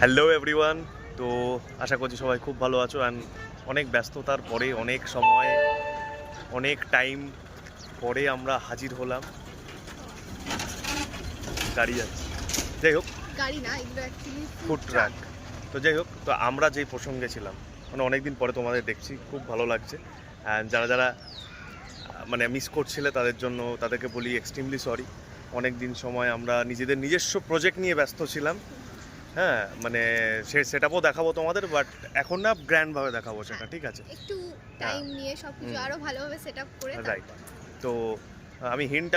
Hello everyone. তো আশা করছি সবাই খুব ভালো আছো। অ্যান্ড অনেক ব্যস্ততার পরে অনেক সময় অনেক টাইম পরে আমরা হাজির হলাম। গাড়ি যাচ্ছে, যাই হোক, গাড়ি না, এগুলো অ্যাকচুয়ালি ফুড ট্রাক। তো যাই হোক, তো আমরা যেই প্রসঙ্গে ছিলাম, মানে অনেক দিন পরে তোমাদের দেখছি, খুব ভালো লাগছে। অ্যান্ড যারা যারা মানে মিস করছিলে তাদের জন্য তাদেরকে বলি এক্সট্রিমলি সরি। অনেক দিন সময় আমরা নিজস্ব প্রজেক্ট নিয়ে ব্যস্ত ছিলাম। হ্যাঁ, মানে সেটাও দেখাবো তোমাদের, বাট এখন না গ্র্যান্ডভাবে দেখাবো সেটা, ঠিক আছে? একটু টাইম নিয়ে সবকিছু আরো ভালোভাবে সেটআপ করে রাইট। তো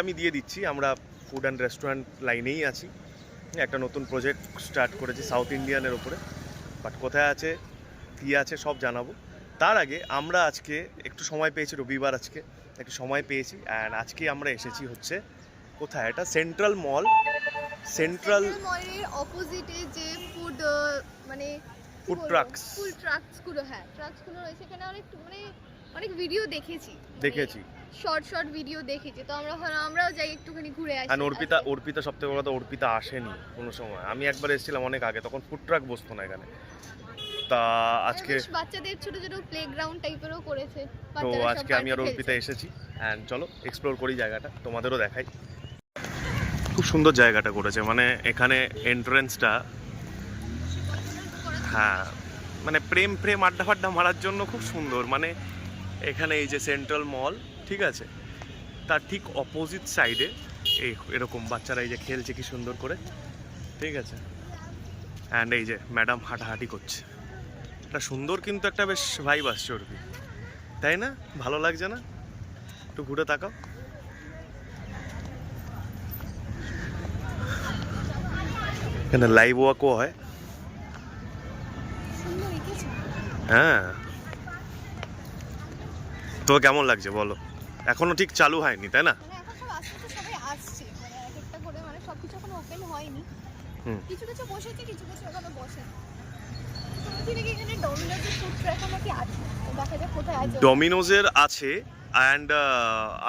আমি দিয়ে দিচ্ছি, আমরা ফুড অ্যান্ড রেস্টুরেন্ট লাইনেই আছি। একটা নতুন প্রজেক্ট স্টার্ট করেছি সাউথ ইন্ডিয়ানের ওপরে, বাট কোথায় আছে কী আছে সব জানাবো। তার আগে আমরা আজকে একটু সময় পেয়েছি, রবিবার আজকে একটু সময় পেয়েছি। অ্যান্ড আজকে আমরা এসেছি হচ্ছে কোথায়, এটা সেন্ট্রাল মলের অপোজিটে যে ফুড মানে ফুড ট্রাকস গুলো, হ্যাঁ ট্রাকসগুলো রয়েছে। এখানে অনেক ভিডিও দেখেছি শর্ট ভিডিও দেখেছি। তো আমরাও যাই একটুখানি ঘুরে আসি। আর অর্পিতা সবথেকে বড় কথা, অর্পিতা আসেনি কোনো সময়। আমি একবার এসেছিলাম অনেক আগে, তখন ফুড ট্রাক বসতো না এখানে। তা আজকে বাচ্চাদের ছোট ছোট প্লেগ্রাউন্ড টাইপেরও করেছে। তো আজকে আমি আর অর্পিতা এসেছি। অ্যান্ড চলো এক্সপ্লোর করি জায়গাটা, তোমাদেরও দেখাই। খুব সুন্দর জায়গাটা করেছে, মানে এখানে এন্ট্রেন্সটা, হ্যাঁ মানে প্রেম আড্ডা মারার জন্য খুব সুন্দর। মানে এখানে এই যে সেন্ট্রাল মল, ঠিক আছে, তার ঠিক অপোজিট সাইডে এরকম বাচ্চারা এই যে খেলছে কি সুন্দর করে, ঠিক আছে। অ্যান্ড এই যে ম্যাডাম হাঁটাহাঁটি করছে, এটা সুন্দর, কিন্তু একটা বেশ ভাইব আসছে ওর কি, তাই না? ভালো লাগছে না? একটু ঘুরে তাকাও। এখানে লাইভ ওয়াকও হয়। হ্যাঁ, তো কেমন লাগছে বলো? এখনো ঠিক চালু হয়নি, তাই না? ডমিনোজের আছে অ্যান্ড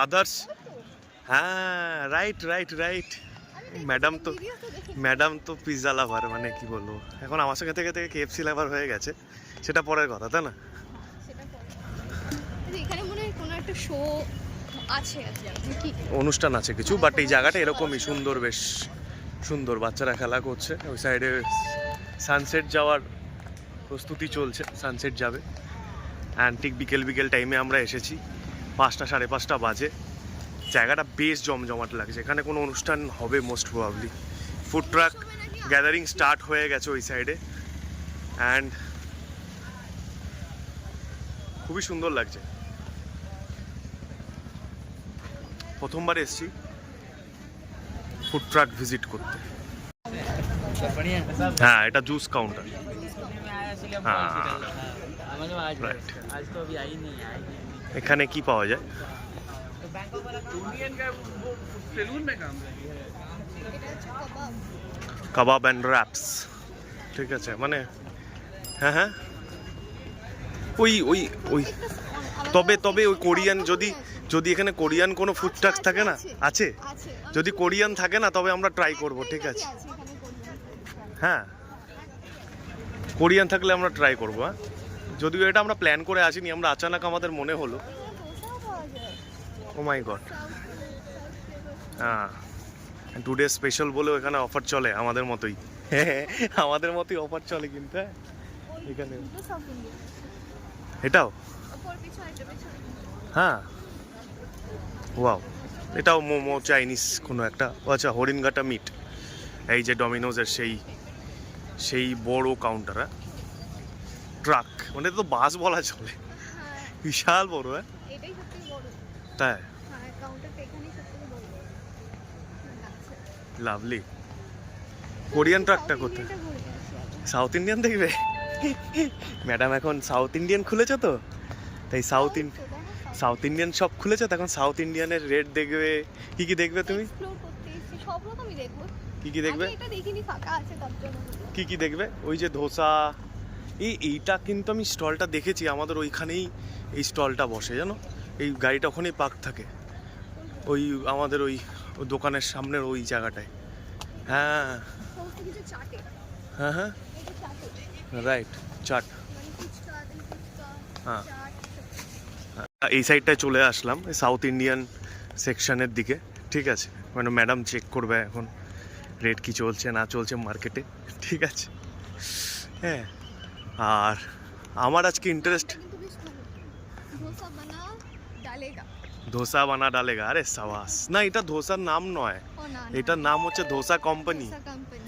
আদার্স। হ্যাঁ, রাইট। ম্যাডাম তো পিৎজা লাভার, মানে কি বলবো, এখন আমার সঙ্গে থেকে কেএফসি লাভার হয়ে গেছে, সেটা পরের কথা, তাই না? অনুষ্ঠান আছে কিছু, বাট এই জায়গাটা এরকমই সুন্দর, বেশ সুন্দর। বাচ্চারা খেলা করছে, ওই সাইডে সানসেট যাওয়ার প্রস্তুতি চলছে, সানসেট যাবে। অ্যান্ড ঠিক বিকেল টাইমে আমরা এসেছি, 5টা 5:30 বাজে। জায়গাটা বেশ জমজমাট লাগছে, এখানে কোনো অনুষ্ঠান হবে most probably. Food truck gathering start হয়ে গেছে ওই সাইডে। অ্যান্ড খুবই সুন্দর লাগছে। প্রথমবার এসেছি ফুড ট্রাক ভিজিট করতে। হ্যাঁ, এটা জুস কাউন্টার। হ্যাঁ, রাইট। এখানে কি পাওয়া যায়? কাবাব অ্যান্ড র্যাপস, ঠিক আছে, মানে হ্যাঁ ওই তবে ওই কোরিয়ান, যদি এখানে কোরিয়ান কোনো ফুড ট্রাক থাকে না, আছে, যদি কোরিয়ান থাকে না তবে আমরা ট্রাই করব, ঠিক আছে? হ্যাঁ, কোরিয়ান থাকলে আমরা ট্রাই করবো। হ্যাঁ, যদিও এটা আমরা প্ল্যান করে আসিনি, আমরা আচানক আমাদের মনে হলো। ও মাই গড। হ্যাঁ, টুডে স্পেশাল বলে এখানে অফার চলে, আমাদের মতোই অফার চলে কিন্তু। হ্যাঁ, এখানে এটাও, হ্যাঁ, ওয়াও, এটাও মোমো চাইনিজ কোনো একটা। আচ্ছা, হরিণঘাটা মিট, এই যে ডমিনোজের সেই বড় কাউন্টার। হ্যাঁ, ট্রাক, মানে তো বাস বলা চলে, বিশাল বড়। হ্যাঁ, তাই, লাভলি। কোরিয়ান ট্রাকটা কোথায়? সাউথ ইন্ডিয়ান দেখবে ম্যাডাম, এখন সাউথ ইন্ডিয়ান খুলেছে, তো তাই সাউথ ইন্ডিয়ান সব খুলেছে, তখন সাউথ ইন্ডিয়ানের রেট দেখবে। কি দেখবে তুমি? কি দেখবে? কি দেখবে? ওই যে ধোসা, এইটা কিন্তু আমি স্টলটা দেখেছি, আমাদের ওইখানেই এই স্টলটা বসে, জানো, এই গাড়িটা ওখানেই পার্ক থাকে, ওই আমাদের ওই দোকানের সামনের ওই জায়গাটায়। হ্যাঁ, রাইট, চাট। মানে ফুচকা, দই ফুচকা, হ্যাঁ। চাট এই সাইডটায় চলে আসলাম, সাউথ ইন্ডিয়ান সেকশনের দিকে। ঠিক আছে, মানে ম্যাডাম চেক করবে এখন রেট কি চলছে না চলছে মার্কেটে। ঠিক আছে, হ্যাঁ। আর আমার আজকে ইন্টারেস্ট কিন্তু বেশ ভালো। ধোসা বানা ডালেগা। ধোসা বানা ডালেগা, আরে সাবাস। না, এটা ধোসার নাম নয়, ও না, এটার নাম হচ্ছে ধোসা কোম্পানি। ধোসা কোম্পানি।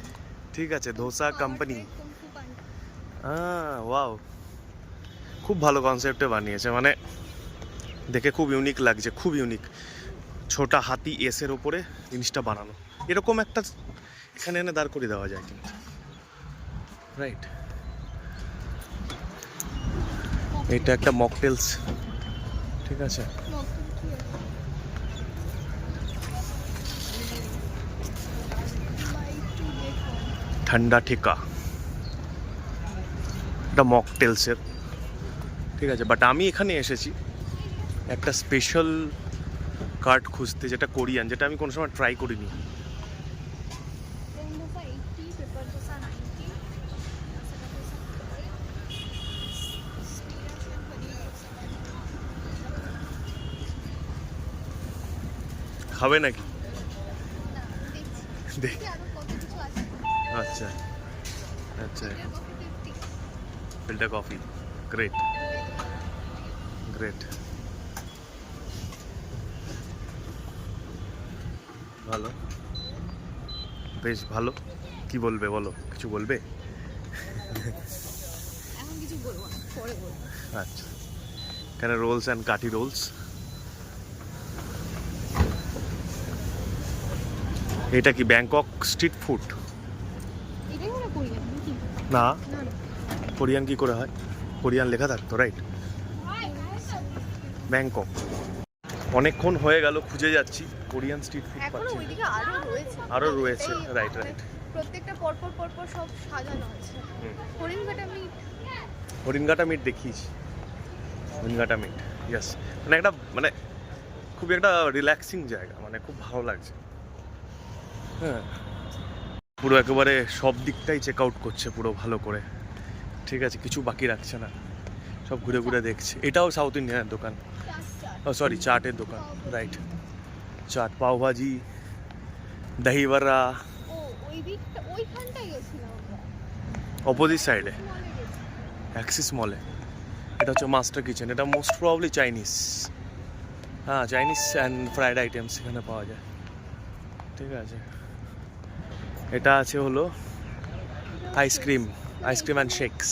ঠিক আছে, ধোসা কোম্পানি। কুমফু পান্ডা। ওয়াও, খুব ভালো কনসেপ্টে বানিয়েছে, মানে দেখে খুব ইউনিক লাগছে, খুব ইউনিক। ছোটা হাতি এসের ওপরে জিনিসটা বানানো, এরকম একটা এখানে এনে দাঁড় করিয়ে দেওয়া যায় কিন্তু। রাইট, এটা একটা মকটেলস। ঠিক আছে, মকটেল কি আছে? মাইটি দেখো। ঠান্ডা ঠিকা, এটা মকটেলসের। ঠিক আছে, বাট আমি এখানে এসেছি একটা স্পেশাল কার্ড খুঁজতে, যেটা কোরিয়ান, যেটা আমি কোনো সময় ট্রাই করিনি। Plain dosa 80, paper dosa 90, masala dosa 100, spinach and paneer dosa. খাবে নাকি? না, দেখছি। দেখ। দেখি আরো কত কিছু আছে। আচ্ছা আচ্ছা, এর coffee 50। Filter coffee, great great, ভালো, বেশ ভালো। কি বলবে বলো, কিছু বলবে? এখন কিছু বলবো না, পরে বলবো। আচ্ছা, এখানে রোলস অ্যান্ড কাঠি রোলস। এটা কি ব্যাংকক স্ট্রিট ফুড? এটাই হলো কোরিয়ান নাকি? না, না না। কোরিয়ান কি করে হয়? কোরিয়ান লেখা থাকতো, রাইট। ব্যাংকক, অনেকক্ষণ হয়ে গেল খুঁজে যাচ্ছি, কোরিয়ান স্ট্রিট ফুড এখনো পাচ্ছি না। ওইদিকে আরো রয়েছে। আরো রয়েছে, এই রাইট রাইট। প্রত্যেকটা পরপর পরপর সব সাজানো আছে। হরিণঘাটা আমি হরিণঘাটা মিট দেখিয়েছি, হরিণঘাটা মিট, ইয়েস। মানে একটা, মানে খুবই একটা রিল্যাক্সিং জায়গা, মানে খুব ভালো লাগছে। হ্যাঁ, পুরো একেবারে সব দিকটাই চেক আউট করছে পুরো ভালো করে। ঠিক আছে, কিছু বাকি রাখছে না, সব ঘুরে ঘুরে দেখছে। এটাও সাউথ ইন্ডিয়ানের দোকান, ও সরি, চাটের দোকান, রাইট। চাট, পাওভাজি, দহি বড়া, ও ওই দিকটা ওইখানটাই গেছিলাম আমরা। অপোজিট সাইডে মলে গেছি। অ্যাক্সিস মলে। এটা হচ্ছে মাস্টার কিচেন, এটা মোস্ট প্রবাবলি চাইনিজ। হ্যাঁ, চাইনিজ অ্যান্ড ফ্রাইড আইটেমস এখানে পাওয়া যায়। ঠিক আছে, এটা আছে হলো আইসক্রিম, আইসক্রিম অ্যান্ড শেকস।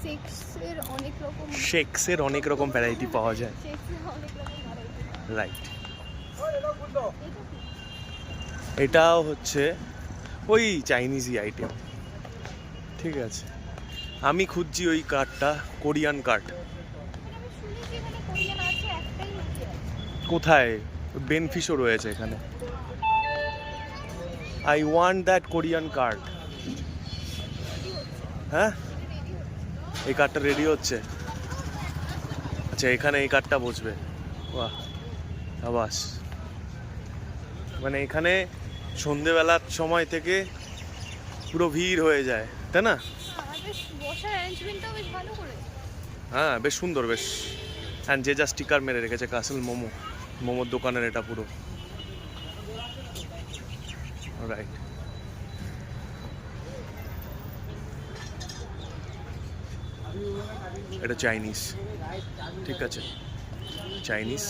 সেক্সের অনেক রকম শেকসের অনেক রকম ভ্যারাইটি পাওয়া যায়, সেক্সের অনেক রকম ভ্যারাইটি। রাইট। এটা কি? এটাও হচ্ছে ওই চাইনিজই আইটেম। ঠিক আছে, আমি খুঁজছি ওই কার্ডটা, কোরিয়ান কার্ড। আমি শুনেছি এখানে কোরিয়ান আছে, একটাই নাকি আছে। কোথায়? বেনফিশও রয়েছে এখানে। I want that Korean card. হ্যাঁ, এই কার্ডটা রেডি হচ্ছে। আচ্ছা, এখানে এই কার্ডটা বসবে। বাহ, আবাস। মানে এখানে সন্ধেবেলার সময় থেকে পুরো ভিড় হয়ে যায়, তাই না? আর বেশ বসার অ্যারেঞ্জমেন্টটাও বেশ ভালো করে। হ্যাঁ, বেশ সুন্দর, বেশ। অ্যান্ড যে যা স্টিকার মেরে রেখেছে, কাসল মোমো, মোমোর দোকানের এটা পুরো, রাইট। এটা চাইনিজ, ঠিক আছে, চাইনিজ।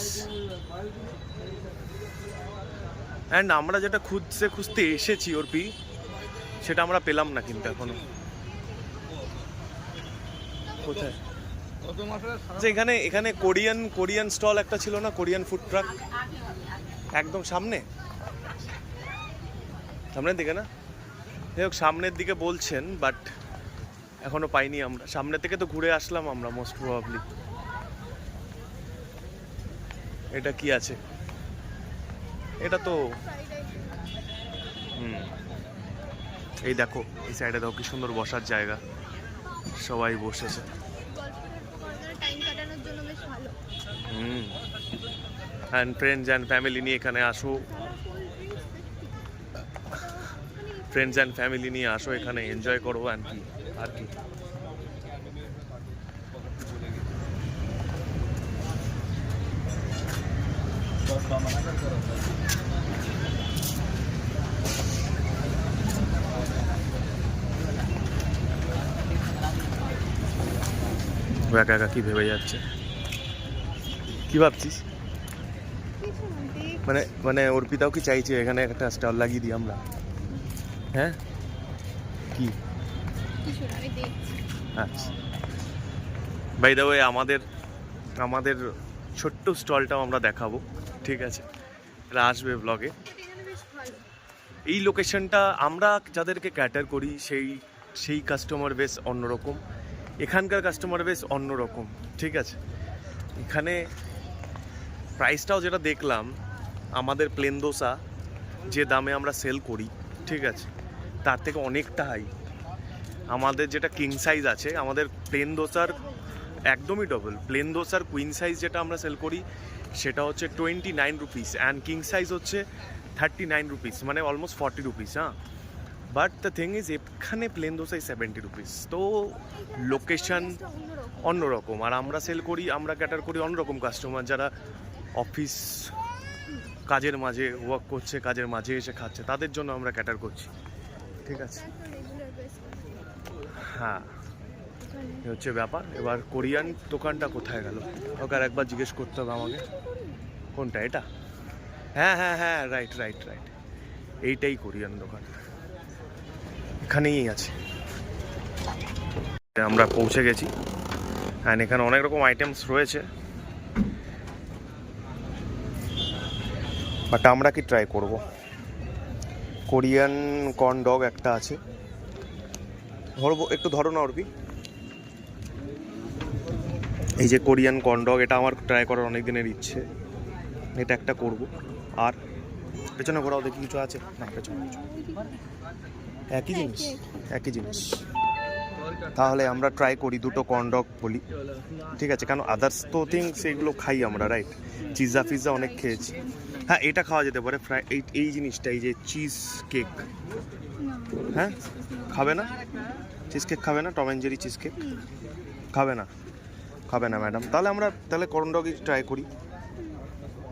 অ্যান্ড আমরা যেটা খুঁজতে এসেছি অর্পি, সেটা আমরা পেলাম না কিন্তু এখনো। কোথায়? আচ্ছা, এখানে কোরিয়ান স্টল একটা ছিল না, কোরিয়ান ফুড ট্রাক, একদম সামনের দিকে না? যাই হোক, সামনের দিকে বলছেন, বাট এখনো পাইনি আমরা। সামনে থেকে তো ঘুরে আসলাম আমরা মোস্ট প্রবাবলি। এটা কি আছে? এটা তো এই দেখো, এই সাইডে দেখো কি সুন্দর বসার জায়গা, সবাই বসেছে। টাইম কাটানোর জন্য বেশ ভালো। অ্যান্ড ফ্রেন্ডস অ্যান্ড ফ্যামিলি নিয়ে এখানে আসো, ফ্রেন্ডস অ্যান্ড ফ্যামিলি নিয়ে আসো এখানে, এনজয় করো। আর কি ও একা একা কি ভেবে যাচ্ছে, কি ভাবছিস? কিছু না, দেখ। মানে মানে অর্পিতাও কি চাইছে এখানে একটা স্টল লাগিয়ে দিই আমরা? হ্যাঁ কি? কিছু না, আমি দেখছি। আচ্ছা, বাই দ্য ওয়ে আমাদের আমাদের ছোট্ট স্টলটাও আমরা দেখাবো, ঠিক আছে? এরা আসবে ব্লগে। But এখানে বেশ ভালো। এই লোকেশনটা আমরা যাদেরকে ক্যাটার করি সেই সেই কাস্টমার বেস অন্যরকম, এখানকার কাস্টমার বেস অন্যরকম, ঠিক আছে? এখানে প্রাইসটাও যেটা দেখলাম, আমাদের প্লেন দোসা যে দামে আমরা সেল করি, ঠিক আছে, তার থেকে অনেকটা হাই। আমাদের যেটা কিং সাইজ আছে, আমাদের প্লেন দোসার একদমই ডবল। প্লেন দোসার কুইন সাইজ যেটা আমরা সেল করি সেটা হচ্ছে 29 রুপিস অ্যান্ড কিং সাইজ হচ্ছে 39 রুপিস, মানে অলমোস্ট 40 রুপিস। হ্যাঁ, বাট দ্য থিং ইজ এখানে প্লেন দোসাই 70 রুপিস। তো লোকেশন Taste টা অন্যরকম। অন্যরকম, আর আমরা সেল করি, আমরা ক্যাটার করি অন্যরকম কাস্টমার, যারা অফিস কাজের মাঝে ওয়ার্ক করছে, কাজের মাঝে এসে খাচ্ছে, তাদের জন্য আমরা ক্যাটার করছি, ঠিক আছে? এটা একটা regular basis। হ্যাঁ, এখানে এই হচ্ছে ব্যাপার। এবার কোরিয়ান দোকানটা কোথায় গেল, ওকে আর একবার জিজ্ঞেস করতে হবে আমাকে। কোনটা এটা? হ্যাঁ হ্যাঁ হ্যাঁ, রাইট রাইট রাইট, এইটাই কোরিয়ান দোকান, এখানেই আছে। আমরা পৌঁছে গেছি, অ্যান্ড এখানে অনেক রকম আইটেমস রয়েছে, বাট আমরা কি ট্রাই করব? কোরিয়ান কর্ন ডগ একটা আছে, ধরবো একটু, ধরো না অর্পি। এই যে কোরিয়ান কর্ন ডগ, এটা আমার ট্রাই করার অনেক দিনের ইচ্ছে, এটা একটা করব। আর পেছনে ঘোরাও দেখি কিছু আছে না, পেছনে কিছু একই জিনিস, একই জিনিস। তাহলে আমরা ট্রাই করি দুটো কর্ন ডগ বলি, ঠিক আছে? কারণ আদার্স তো থিংস এগুলো খাই আমরা, রাইট? পিৎজা ফিৎজা অনেক খেয়েছি। হ্যাঁ, এটা খাওয়া যেতে পারে, ফ্রাই এই জিনিসটা, এই যে চিজ কেক। হ্যাঁ, খাবে না চিজ কেক? খাবে না Tom and Jerry cheese cake? খাবে না, খাবে না ম্যাডাম। তাহলে আমরা কর্ন ডগই ট্রাই করি।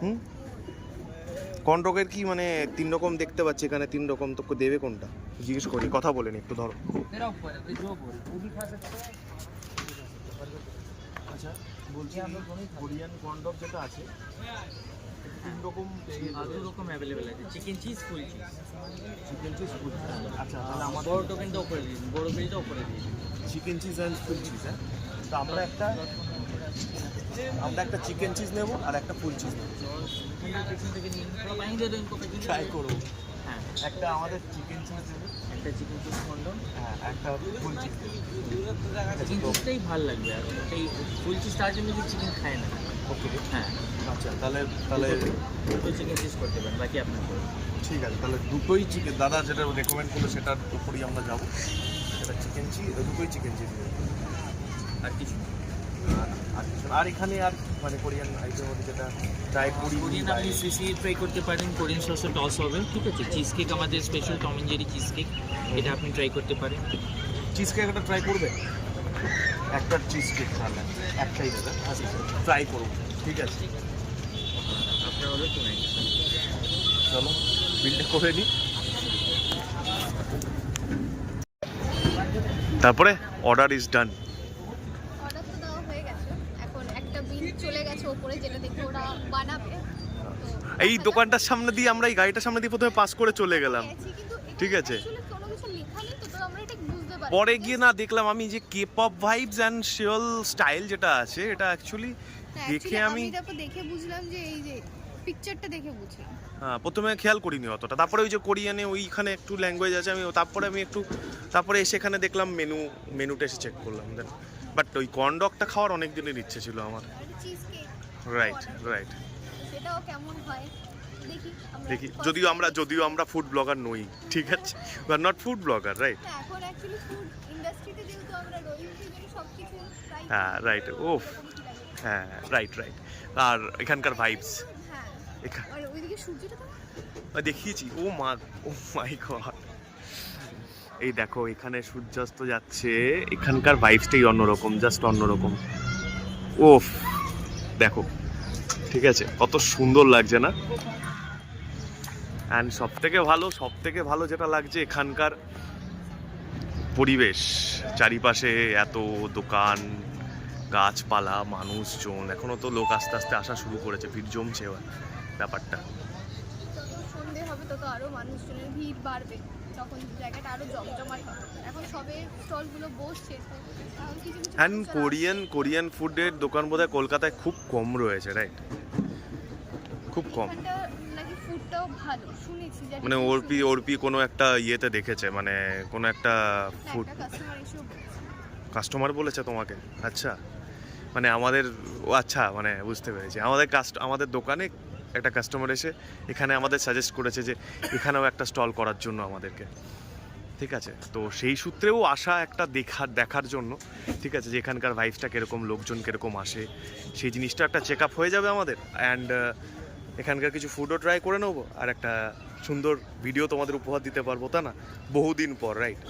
হুম, কর্ন ডগের কি মানে 3 রকম দেখতে পাচ্ছি এখানে, 3 রকম, তো দেবে কোনটা জিজ্ঞেস করি, কথা বলে নি একটু, ধরো। আচ্ছা, বলছি কোরিয়ান কর্ন ডগ যেটা আছে 3 রকম, 2 রকম অ্যাভেলেবেল আছে, চিকেন চিজ, ফুল চিজ। চিকেন চিজ ফুল। আচ্ছা, তাহলে আমাদের বড় টোকেনটা উপরে দিন, বড় বিলটা উপরে দিন। Chicken cheese and full cheese. হ্যাঁ, তো আমরা একটা চিকেন চিজ নেব আর একটা ফুল চিজ নেব, পেছন থেকে নিন, পুরো পানি দিয়ে দেন, পেছন থেকে। ট্রাই করবো। হ্যাঁ, একটা আমাদের চিকেন চিজ নেব, একটা চিকেন চিজ কন্ডম। হ্যাঁ, একটা ফুল চিজ। চিকেন চিজটাই ভালো লাগবে, আর এই ফুল চিজ তার জন্য যে চিকেন খায় না। ওকে, হ্যাঁ, আচ্ছা, তাহলে দুটো চিকেন চিজ করতে পারেন, বাকি আপনার করে। ঠিক আছে। তাহলে দুটোই চিকেন, দাদা যেটা রেকমেন্ড করলো সেটার উপরই আমরা যাবো। সেটা চিকেন চিজ, দুটোই চিকেন চিজ নেব। আর কিছু না। আর এখানে আর মানে কোরিয়ান আইটেম মধ্যে যেটা ট্রাই করি, কোরিয়ান আপনি সুশি ট্রাই করতে পারেন, কোরিয়ান সসে টস হবে, ঠিক আছে? চিজ কেক আমাদের special Tom and Jerry cheese cake, এটা আপনি ট্রাই করতে পারেন। চিজ কেক একটা ট্রাই করবে, একটা চিজ কেক তাহলে একটাই দেবে, ট্রাই করবো, ঠিক আছে? আপনার হলো 290। চলো বিলটা করে নিই, তারপরে অর্ডার ইজ ডান। অর্ডার তো দেওয়া হয়ে গেছে, এখন একটা বিল চলে গেছে ওপরে, যেটা দেখে ওরা বানাবে। তো এই দোকানটার সামনে দিয়ে আমরা এই গাড়িটার সামনে দিয়ে প্রথমে পাস করে চলে গেলাম, গেছি, কিন্তু এটা ঠিক আছে। আসলে কোনো কিছু লেখা নেই, তো আমরা এটা বুঝতে পারি। পরে গিয়ে না দেখলাম আমি যে K pop vibes and Seoul style যেটা আছে, এটা অ্যাকচুয়ালি দেখে আমি তারপর দেখে বুঝলাম যে এই যে পিকচারটা দেখে বুঝলাম। হ্যাঁ, প্রথমে খেয়াল করিনি অতটা, তারপরে ওই যে কোরিয়ানে ওইখানে একটু ল্যাঙ্গুয়েজ আছে, তারপরে এসে এখানে দেখলাম মেনুটা এসে চেক করলাম, দেন বাট ওই কর্ন ডগটা খাওয়ার অনেক দিনের ইচ্ছে ছিল আমার। চিজ কেক, রাইট রাইট, সেটাও কেমন হয় দেখি। যদিও আমরা ফুড ব্লগার নই, ঠিক আছে? We are not food blogger, right? না, এখন অ্যাকচুয়ালি ফুড ইন্ডাস্ট্রিতে যেহেতু আমরা রয়েছি, সেই জন্য সবকিছু ট্রাই হ্যাঁ, রাইট। ওফ, হ্যাঁ, রাইট রাইট। আর এখানকার ভাইবস, হ্যাঁ, আর ওইদিকে সূর্যটা তো দেখিয়েছি, ও মাই গড, এই দেখো এখানে সূর্যাস্ত যাচ্ছে, এখানকার ভাইবসটাই অন্যরকম, জাস্ট অন্যরকম। ওফ দেখো, ঠিক আছে, কত সুন্দর লাগছে না? অ্যান্ড সব থেকে ভালো যেটা লাগছে এখানকার পরিবেশ, চারিপাশে এত দোকান, গাছপালা, মানুষজন, এখনো তো লোক আস্তে আস্তে আসা শুরু করেছে, ভিড় জমছে এবার ব্যাপারটা। যত সন্ধে হবে তত আরো মানুষজনের ভিড় বাড়বে, তখন জায়গাটা আরো জমজমাট হবে। এখন সবে স্টলগুলো বসছে, এখন কিছু কিছু অ্যান্ড মানুষ কোরিয়ান ফুডের দোকান বোধহয় কলকাতায় খুব কম রয়েছে, রাইট? খুব কম। এখানটা নাকি ফুডটাও ভালো শুনেছি, জানি মানে না, ওরপি কোনো একটা ইয়েতে দেখেছে, মানে কোনো একটা ফুড একটা কাস্টমার এসেও বলছে। কাস্টমার বলেছে তোমাকে? আচ্ছা, মানে আমাদের, ও আচ্ছা, মানে বুঝতে পেরেছি, আমাদের দোকানে একটা কাস্টমার এসে এখানে আমাদের সাজেস্ট করেছে যে এখানেও একটা স্টল করার জন্য আমাদেরকে, ঠিক আছে? তো সেই সূত্রেও আসা একটা দেখার জন্য, ঠিক আছে, যে এখানকার ভাইবসটা কীরকম, লোকজন কীরকম আসে, সেই জিনিসটা একটা চেক আপ হয়ে যাবে আমাদের। অ্যান্ড এখানকার কিছু ফুডও ট্রাই করে নেবো, আর একটা সুন্দর ভিডিও তোমাদের উপহার দিতে পারবো, তা না? বহুদিন পর, রাইট?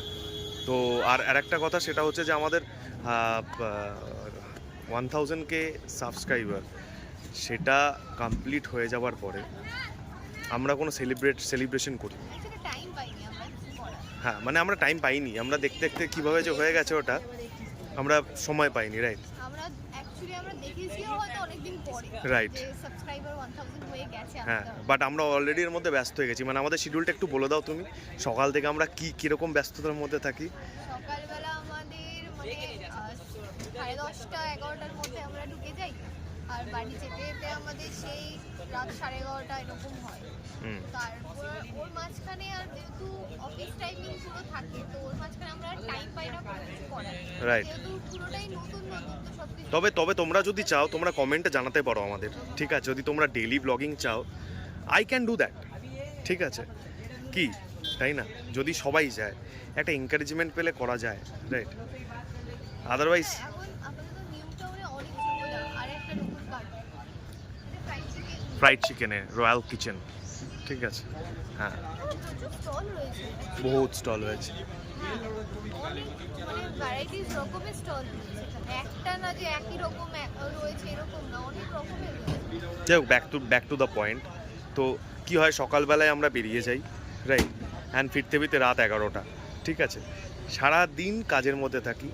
তো আর একটা কথা, সেটা হচ্ছে যে আমাদের 1000K সাবস্ক্রাইবার, সেটা কমপ্লিট হয়ে যাওয়ার পরে আমরা কোনো সেলিব্রেশন করি। Actually টাইম পাইনি আমরা কিছু করার। হ্যাঁ, মানে আমরা টাইম পাইনি, আমরা দেখতে দেখতে কীভাবে যে হয়ে গেছে ওটা, আমরা সময় পাইনি, রাইট? আমরা দেখেছিও হয়তো অনেকদিন পরে, Right. যে সাবস্ক্রাইবার 1000 হয়ে গেছে হ্যাঁ, আমাদের। বাট আমরা অলরেডি এর মধ্যে ব্যস্ত হয়ে গেছি। মানে আমাদের শিডিউলটা একটু বলে দাও তুমি, সকাল থেকে আমরা কীরকম ব্যস্ততার মধ্যে থাকি? সকালবেলা আমাদের মানে 10:30 11টার মধ্যে আমরা ঢুকে যাই, আর বাড়ি যেতে যেতে আমাদের সেই রাত 11:30 এরকম হয়। হুম, তারপর ওর মাঝখানে আর যেহেতু অফিস টাইমিং পুরো থাকে, তো ওর মাঝখানে আমরা টাইম পাই না কোনো কিছু করার। Right. যেহেতু পুরোটাই নতুন নতুন, তো সবকিছু তবে তোমরা যদি চাও, তোমরা কমেন্টে জানাতে পারো আমাদের, ঠিক আছে? যদি তোমরা ডেইলি ব্লগিং চাও, আই ক্যান ডু দ্যাট, ঠিক আছে? কি, তাই না? যদি সবাই যায়, একটা এনকারেজমেন্ট পেলে করা যায়, রাইট? আদারওয়াইজ এখন আপাতত নিউ টাউনে অনেক সুবিধা। আর একটা নতুন কারণ, ফ্রাইড চিকেন, ফ্রাইড চিকেনে রয়্যাল কিচেন, ঠিক আছে? হ্যাঁ, প্রচুর স্টল রয়েছে, বহুত স্টল হয়েছে। অনেক মানে ভ্যারাইটিস রকমের স্টল রয়েছে এখানে। একটা না যে একই রকম রয়েছে এরকম না, অনেক রকমের রয়েছে। যাই হোক, ব্যাক টু দ্য পয়েন্ট। তো কি হয়, সকালবেলায় আমরা বেরিয়ে যাই, রাইট? অ্যান্ড ফিরতে ফিরতে রাত 11টা, ঠিক আছে? সারা দিন কাজের মধ্যে থাকি,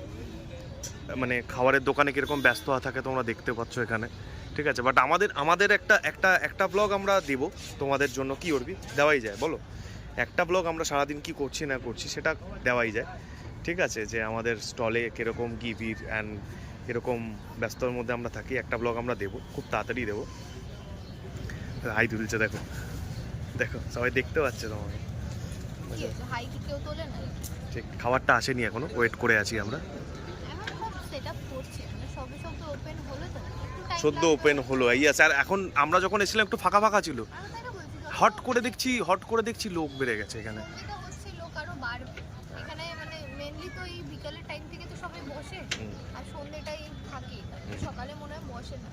মানে খাবারের দোকানে কীরকম ব্যস্ত থাকে তোমরা দেখতে পাচ্ছ এখানে, ঠিক আছে? বাট আমাদের একটা ব্লগ আমরা দেব তোমাদের জন্য। কি করবি, দেওয়াই যায়, বলো? একটা ব্লগ আমরা সারাদিন কি করছি না করছি সেটা দেওয়াই যায়, ঠিক আছে? যে আমাদের স্টলে কীরকম কী ভিড় অ্যান্ড কীরকম ব্যস্ততার মধ্যে আমরা থাকি, একটা ব্লগ আমরা দেবো, খুব তাড়াতাড়ি দেবো। হাই তুলছে, দেখো দেখো, সবাই দেখতে পাচ্ছে তোমাকে। কি হয়েছে, হাই কি কেউ তোলে না? ঠিক, খাবারটা আসেনি এখনো, ওয়েট করে আছি আমরা। এখন সব সেটআপ করছে, মানে সবে সব তো ওপেন হলো, তো একটু টাইম সদ্য ওপেন হলো, এই আছে। আর এখন আমরা যখন এসেছিলাম একটু ফাঁকা ফাঁকা ছিল, হট করে দেখছি লোক বেড়ে গেছে এখানে। যেটা হচ্ছে লোক আরো বাড়বে এখানে, মানে মেনলি তো এই বিকালের টাইম থেকে তো সবাই বসে, আর সন্ধ্যেটাই থাকে, সকালে মনে হয় বসে না।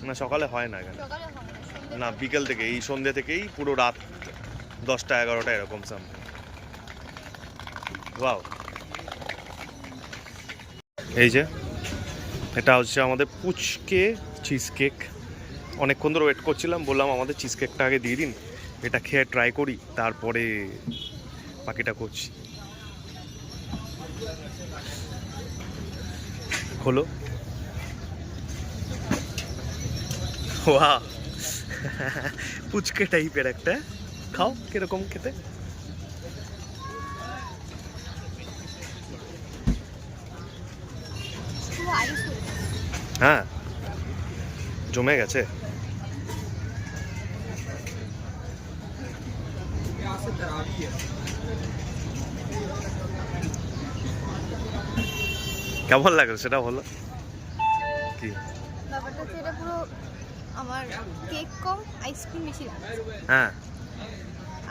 না, সকালে হয় না এখানে, সকালে হয় না, সন্ধ্যে না, বিকেল থেকে, এই সন্ধ্যে থেকেই পুরো রাত 10টা 11টা এরকম সামথিং। ওয়াও, এই যে এটা হচ্ছে আমাদের পুচকে চিজ কেক। অনেকক্ষণ ধরে ওয়েট করছিলাম, বললাম আমাদের চিজ কেকটা আগে দিয়ে দিন, এটা খেয়ে ট্রাই করি, তারপরে বাকিটা করছি। হলো, ওয়া পুচকে টাইপের একটা, খাও কিরকম খেতে। পুরো আইস হয়ে যায়। হ্যাঁ, জমে গেছে। কেমন লাগলো সেটা বলো। কি ব্যাপারটা হচ্ছে, এটা পুরো আমার কেক কম, আইসক্রিম বেশি লাগছে। হ্যাঁ,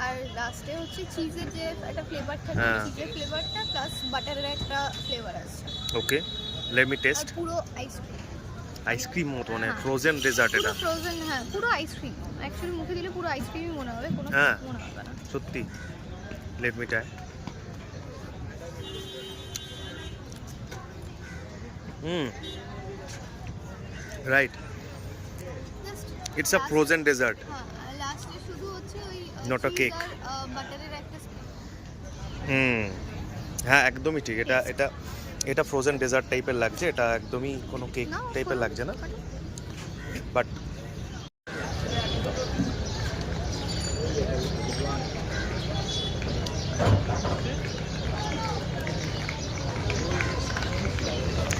আর লাস্টে হচ্ছে চিজের যে একটা ফ্লেভার থাকে, হ্যাঁ। চিজের ফ্লেভারটা প্লাস বাটারের একটা ফ্লেভার আছে, ওকে, লেট মি আর টেস্ট। পুরো আইসক্রিম, আইসক্রিম মতো, মানে হ্যাঁ। ফ্রোজেন ডেজার্ট পুরো এটা। ফ্রোজেন, হ্যাঁ পুরো আইসক্রিম। অ্যাকচুয়ালি মুখে দিলে পুরো আইসক্রিমই মনে হবে, কোনো হ্যাঁ। কেক মনে হবে না। সত্যি, let me try. Right, it's a frozen dessert. হ্যাঁ, লাস্টে শুধু হচ্ছে ওই Not a cake. বাটারের একটা হুম, হ্যাঁ একদমই ঠিক। এটা এটা এটা ফ্রোজেন ডেজার্ট টাইপের লাগছে, এটা একদমই কোনো কেক টাইপের লাগছে না। বাট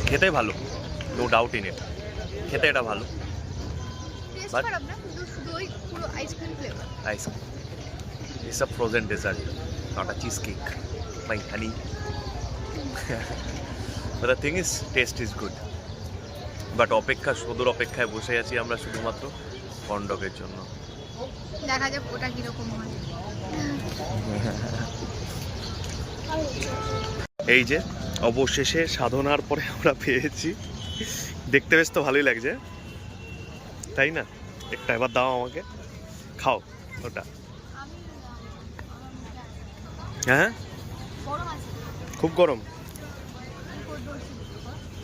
খেতে ভালো, নো ডাউট ইন ইট, খেতে এটা ভালো। টেস্ট But- খারাপ না, কিন্তু শুধু ওই পুরো ice cream flavour. Ice cream, it's a frozen dessert, not a cheesecake by honey. But the thing is, taste is good. But সুদূর অপেক্ষায় বসে আছি আমরা শুধুমাত্র কর্নডগের জন্য। দেখা যাক ওটা কিরকম হয়। এই যে অবশেষে সাধনার পরে আমরা পেয়েছি। দেখতে বেশ তো ভালোই লাগছে, তাই না? একটা এবার দাও আমাকে, খাও ওটা। হ্যাঁ গরম আছে, খুব গরম,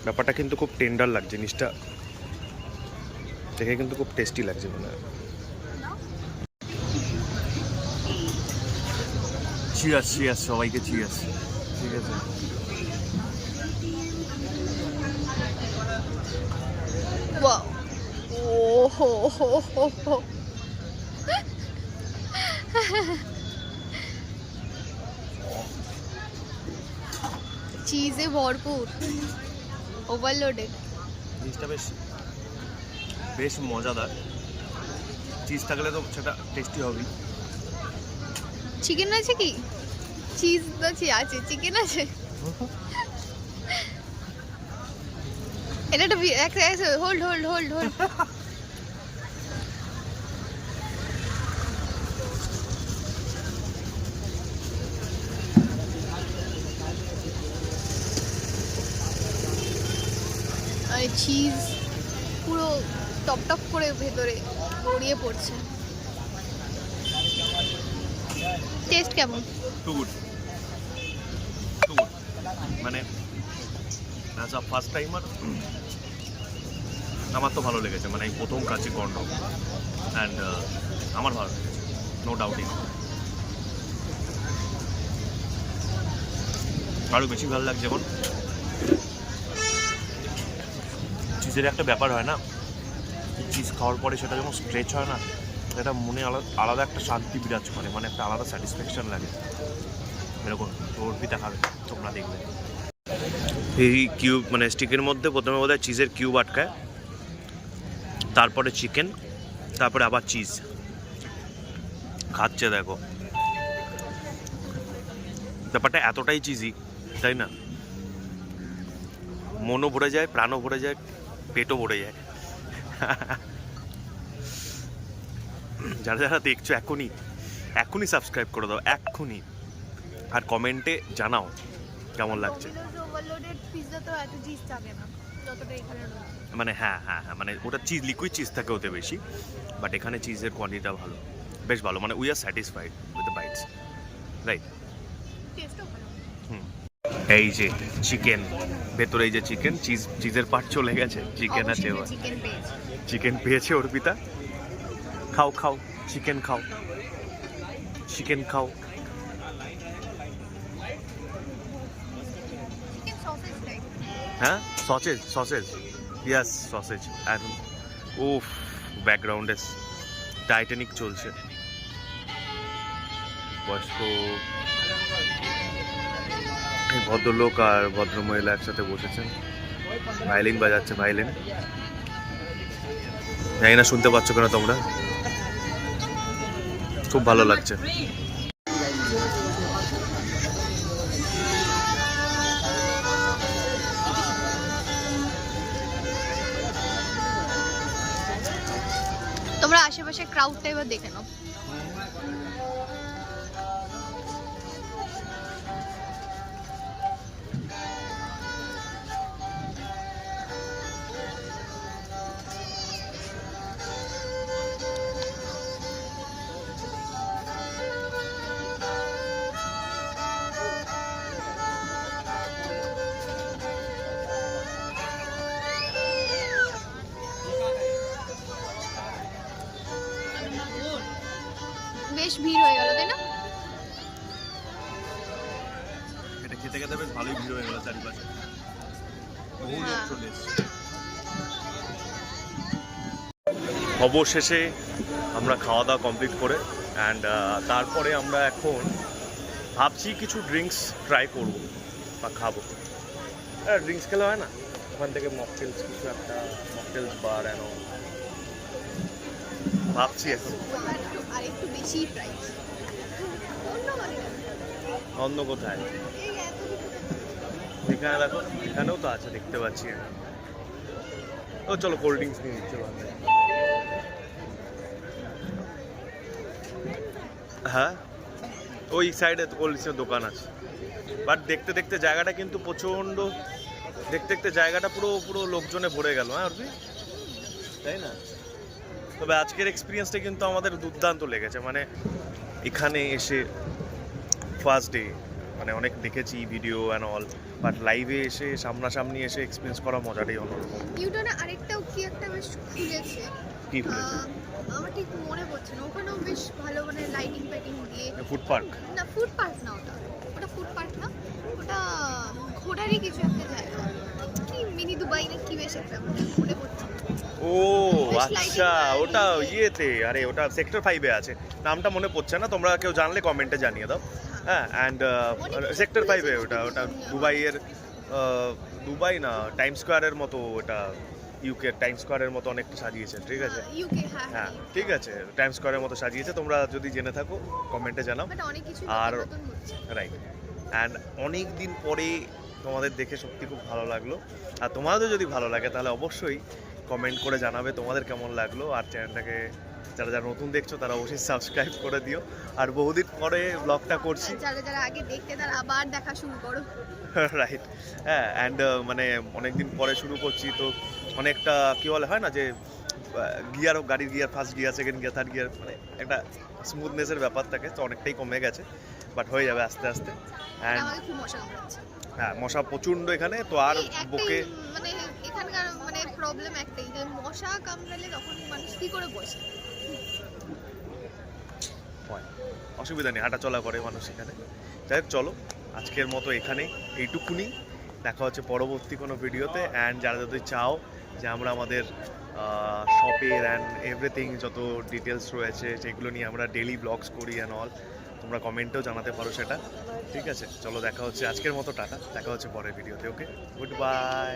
ব্যাপারটা কিন্তু খুব টেন্ডার লাগছে, জিনিসটা দেখে কিন্তু খুব টেস্টি লাগছে মনে হয়। চিয়ার্স চিয়ার্স সবাইকে চিয়ার্স। ঠিক আছে, ওয়াও, ওহো হো হো হো। চিজে ভরপুর, ওভারলোডেড। জিনিসটা বেশ বেশ মজাদার, চিজ থাকলে তো সেটা টেস্টি হবেই। চিকেন আছে কি? চিজ তো আছে, চিকেন আছে। এটা একটা hold hold hold hold. Cheese পুরো টপ টপ করে ভেতরে গড়িয়ে পড়ছে। টেস্ট কেমন? Too good, too good. মানে অ্যাজ আ ফার্স্ট টাইমার আমার তো ভালো লেগেছে, মানে এই প্রথম কাছে কর্নডগ, অ্যান্ড আমার ভালো লেগেছে, নো ডাউট ইন। আরও বেশি ভালো লাগছে এখন চিজের একটা ব্যাপার হয় না, চিজ খাওয়ার পরে সেটা যখন স্ট্রেচ হয় না, এটা মনে আলাদা একটা শান্তি বিরাজ করে, মানে একটা আলাদা স্যাটিসফ্যাকশন লাগে। এরকম অর্পিতা খাবে, তোমরা দেখবে। এই কিউব মানে স্টিকের মধ্যে প্রথমে বোধহয় চিজের কিউব আটকায়, তারপরে চিকেন, তারপরে আবার চিজ খাচ্ছে। দেখো ব্যাপারটা এতটাই চিজি, তাই না? মনও ভরে যায়, প্রাণও ভরে যায়, পেটও ভরে যায়। যারা যারা দেখছো এখনই সাবস্ক্রাইব করে দাও, এক্ষুনি, আর কমেন্টে জানাও কেমন লাগছে। ওভারলোডেড পিৎজা তো এত চিজ থাকে না যতটা এখানে রয়েছে। মানে হ্যাঁ হ্যাঁ হ্যাঁ, মানে ওটা চিজ, লিকুইড চিজ থাকে ওতে বেশি, বাট এখানে চিজের কোয়ান্টিটিটা ভালো, বেশ ভালো, মানে we are satisfied with the bites, right? টেস্টও ভালো। এই যে চিকেন, ভেতরে এই যে চিকেন, চিজের পার্ট চলে গেছে, চিকেন আছে এবার। চিকেন পেয়েছি। চিকেন পেয়েছে অর্পিতা, খাও খাও, চিকেন খাও, চিকেন খাও। Chicken sausage type. হ্যাঁ সসেজ ইয়াস সসেজ। অ্যান্ড উফ, ব্যাকগ্রাউন্ডে টাইটানিক চলছে, বয়স্ক এই ভদ্রলোক আর ভদ্রমহিলা একসাথে বসেছেন, ভায়োলিন বাজাচ্ছে, ভায়োলিন। জানি না শুনতে পাচ্ছ কেন তোমরা, খুব ভালো লাগছে। তোমরা আশেপাশে ক্রাউডটা এবার দেখে নাও। ভিড় হয়ে গেল, তাই না? এটা খেতে খেতে বেশ ভালোই ভিড় হয়ে গেল চারিপাশে, বহু লোক হ্যাঁ। চলে এসেছে। অবশেষে আমরা খাওয়া দাওয়া কমপ্লিট করে অ্যান্ড তারপরে আমরা এখন ভাবছি কিছু ড্রিঙ্কস ট্রাই করবো বা খাবো। ড্রিঙ্কস খেলে হয় না, ওখান থেকে মকটেলস কিছু একটা, মকটেলস বার অ্যান্ড ভাবছি এখন আর একটু বেশি প্রাইস। অন্য মানে না। অন্য কোথায়, এই এতটুকু এখানে দেখো, এখানেও তো আছে দেখতে পাচ্ছি আমি। ও চলো কোল্ড ড্রিঙ্কস নিয়ে নিচ্ছে বাংলায়। হ্যাঁ, ওই সাইডে তো কোল্ড ড্রিঙ্কসের দোকান আছে, বাট দেখতে দেখতে জায়গাটা কিন্তু প্রচণ্ড, দেখতে দেখতে জায়গাটা পুরো পুরো লোকজনে ভরে গেল। হ্যাঁ অর্পি, তাই না? তবে আজকের এক্সপিরিয়েন্সটা কিন্তু আমাদের দুর্দান্ত লেগেছে, মানে এখানে এসে ফার্স্ট ডে মানে অনেক দেখেছি ভিডিও অ্যান্ড অল, বাট লাইভে এসে সামনাসামনি এসে এক্সপিরিয়েন্স করা মজাটাই অন্যরকম। নিউটনে আরেকটাও কি একটা বেশ খুলেছে, কি খুলেছে? আমার ঠিক মনে পড়ছে না। ওখানেও বেশ ভালো মানে লাইটিং ফাইটিং দিয়ে। Food park? না, ফুড পার্ক না, ওটা ফুড পার্ক না, ওটা ঘোরারই কিছু একটা জায়গা, কি মিনি দুবাই না কি বেশ একটা মনে পড়ছে। ও আচ্ছা, ওটা ইয়েতে, আরে ওটা সেক্টর 5-এ আছে, নামটা মনে পড়ছে না, তোমরা কেউ জানলে কমেন্টে জানিয়ে দাও। হ্যাঁ, অ্যান্ড সেক্টর 5-এ ওটা দুবাইয়ের, দুবাই না, টাইম স্কোয়ারের মতো, ওটা ইউকে টাইম স্কোয়ারের মতো অনেকটা সাজিয়েছে, ঠিক আছে? ইউকে, হ্যাঁ ঠিক আছে, টাইম স্কোয়ারের মতো সাজিয়েছে, তোমরা যদি জেনে থাকো কমেন্টে জানাও। বাট অনেক কিছু আর নতুন হচ্ছে। রাইট, অ্যান্ড অনেক দিন পরে তোমাদের দেখে সত্যি খুব ভালো লাগলো। আর তোমাদের যদি ভালো লাগে তাহলে অবশ্যই কমেন্ট করে জানাবে তোমাদের কেমন লাগলো। আর চ্যানেলটাকে যারা যারা নতুন দেখছো তারা অবশ্যই সাবস্ক্রাইব করে দিও। আর বহুদিন পরে ব্লগটা করছি, যারা যারা আগে দেখতে তারা আবার দেখা শুরু করো। রাইট। হ্যাঁ, অ্যান্ড মানে অনেকদিন পরে শুরু করছি, তো অনেকটা কী বলে হয় না যে গিয়ার, গাড়ির gear, first gear, second gear, third gear, মানে একটা স্মুথনেসের ব্যাপার থাকে, তো অনেকটাই কমে গেছে, বাট হয়ে যাবে আস্তে আস্তে। অ্যান্ড আমাকে খুব মশা কামড়াচ্ছে। হ্যাঁ, মশা প্রচণ্ড এখানে, তো আর এই একটাই বুকে মানে এখানকার মানে প্রবলেম একটাই, যে মশা কামড়ালে তখন মানুষ কি করে বসে। হয়, অসুবিধা নেই, হাঁটা চলা করে মানুষ এখানে। যাই হোক, চলো আজকের মতো এখানে এইটুকুনি, দেখা হচ্ছে পরবর্তী কোনো ভিডিওতে। অ্যান্ড যারা যদি চাও যে আমরা আমাদের শপের অ্যান্ড এভরিথিং যত ডিটেলস রয়েছে সেগুলো নিয়ে আমরা ডেইলি ব্লগস করি অ্যান্ড অল, তোমরা কমেন্টেও জানাতে পারো সেটা, ঠিক আছে? চলো দেখা হচ্ছে আজকের মতো, টাটা, দেখা হচ্ছে পরের ভিডিওতে। ওকে, গুড বাই।